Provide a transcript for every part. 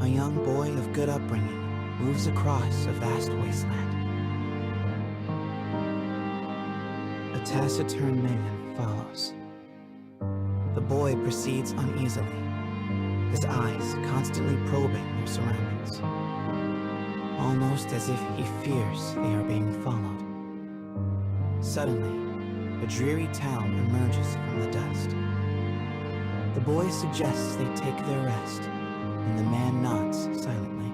A young boy of good upbringing moves across a vast wasteland. A taciturn man follows. The boy proceeds uneasily, his eyes constantly probing their surroundings, almost as if he fears they are being followed. Suddenly, a dreary town emerges from the dust. The boy suggests they take their rest, and the man nods silently.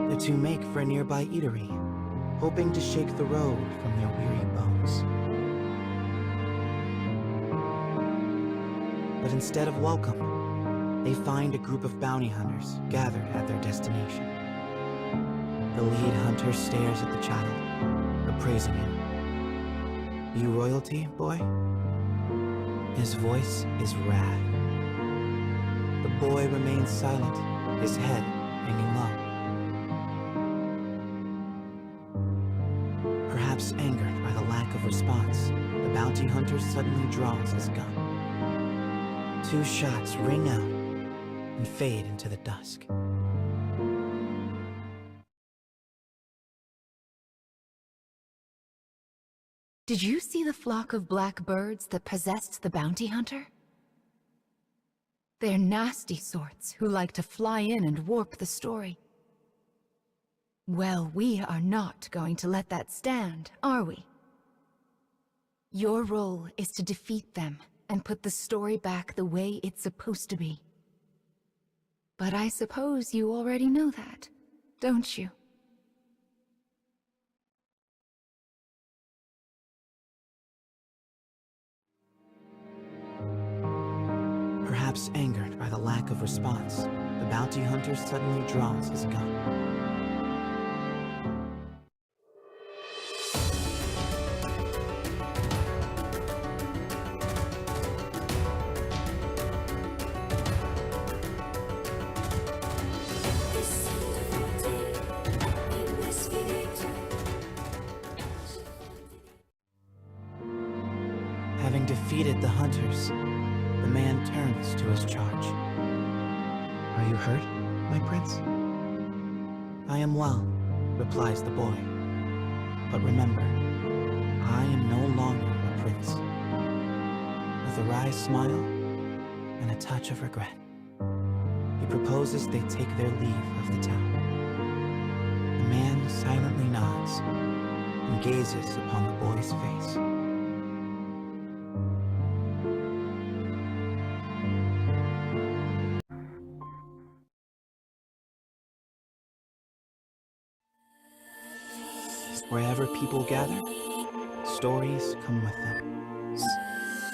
The two make for a nearby eatery, hoping to shake the road from their weary bones. But instead of welcome, they find a group of bounty hunters gathered at their destination. The lead hunter stares at the child, appraising him. You royalty, boy? His voice is wrath. The boy remains silent, his head hanging low. Perhaps angered by the lack of response, the bounty hunter suddenly draws his gun. Two shots ring out and fade into the dusk. Did you see the flock of black birds that possessed the bounty hunter? They're nasty sorts who like to fly in and warp the story. Well, we are not going to let that stand, are we? Your role is to defeat them and put the story back the way it's supposed to be. But I suppose you already know that, don't you? Perhaps angered by the lack of response, the bounty hunter suddenly draws his gun. Having defeated the hunters, the man turns to his charge. Are you hurt, my prince? I am well, replies the boy. But remember, I am no longer a prince. With a wry smile and a touch of regret, he proposes they take their leave of the town. The man silently nods and gazes upon the boy's face. Wherever people gather, stories come with them.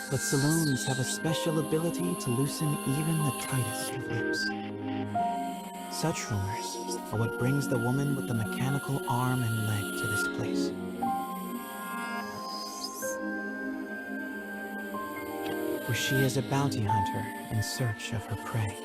But saloons have a special ability to loosen even the tightest of lips. Such rumors are what brings the woman with the mechanical arm and leg to this place. For she is a bounty hunter in search of her prey.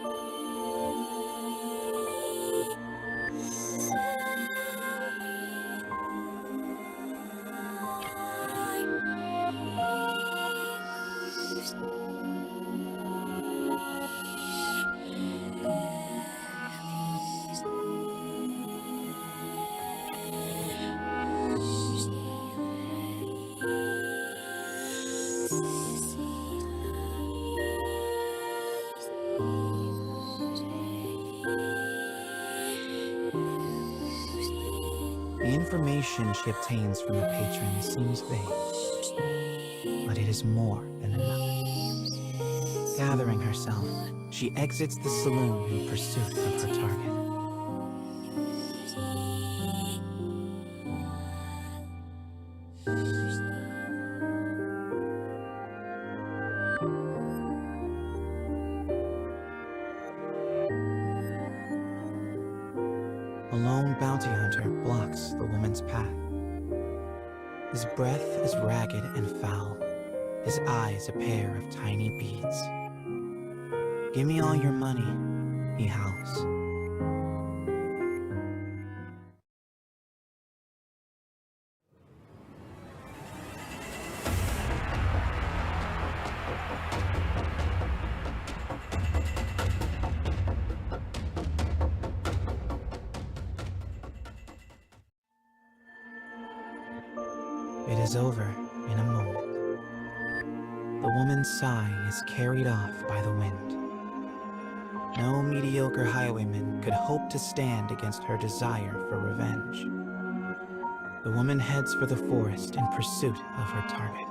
The information she obtains from the patron seems vague, but it is more than enough. Gathering herself, she exits the saloon in pursuit of her target. A lone bounty hunter blocks the woman's path. His breath is ragged and foul, his eyes a pair of tiny beads. "Give me all your money," he howls. It is over in a moment. The woman's sigh is carried off by the wind. No mediocre highwayman could hope to stand against her desire for revenge. The woman heads for the forest in pursuit of her target.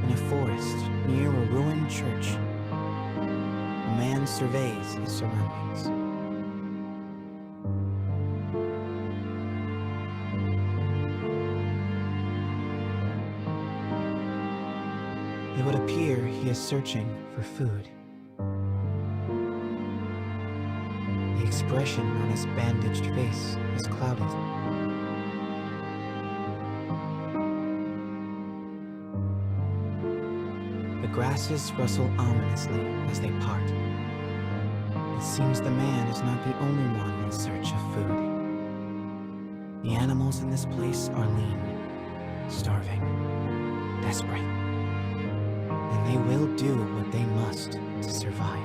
In a forest near a ruined church, a man surveys his surroundings. It would appear he is searching for food. The expression on his bandaged face is clouded. The grasses rustle ominously as they part. It seems the man is not the only one in search of food. The animals in this place are lean, starving, desperate, and they will do what they must to survive.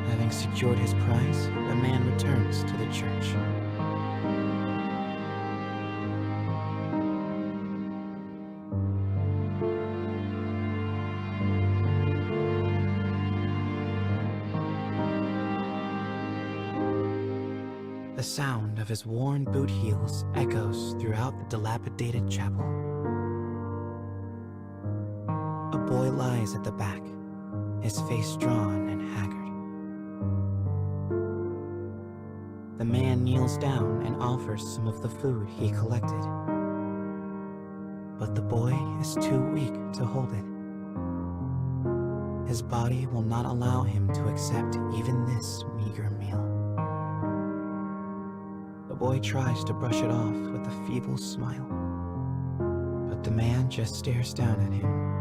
Having secured his prize, the man returns to the church. The sound of his worn boot heels echoes throughout the dilapidated chapel. A boy lies at the back, his face drawn and haggard. The man kneels down and offers some of the food he collected. But the boy is too weak to hold it. His body will not allow him to accept even this meager meal. The boy tries to brush it off with a feeble smile, but the man just stares down at him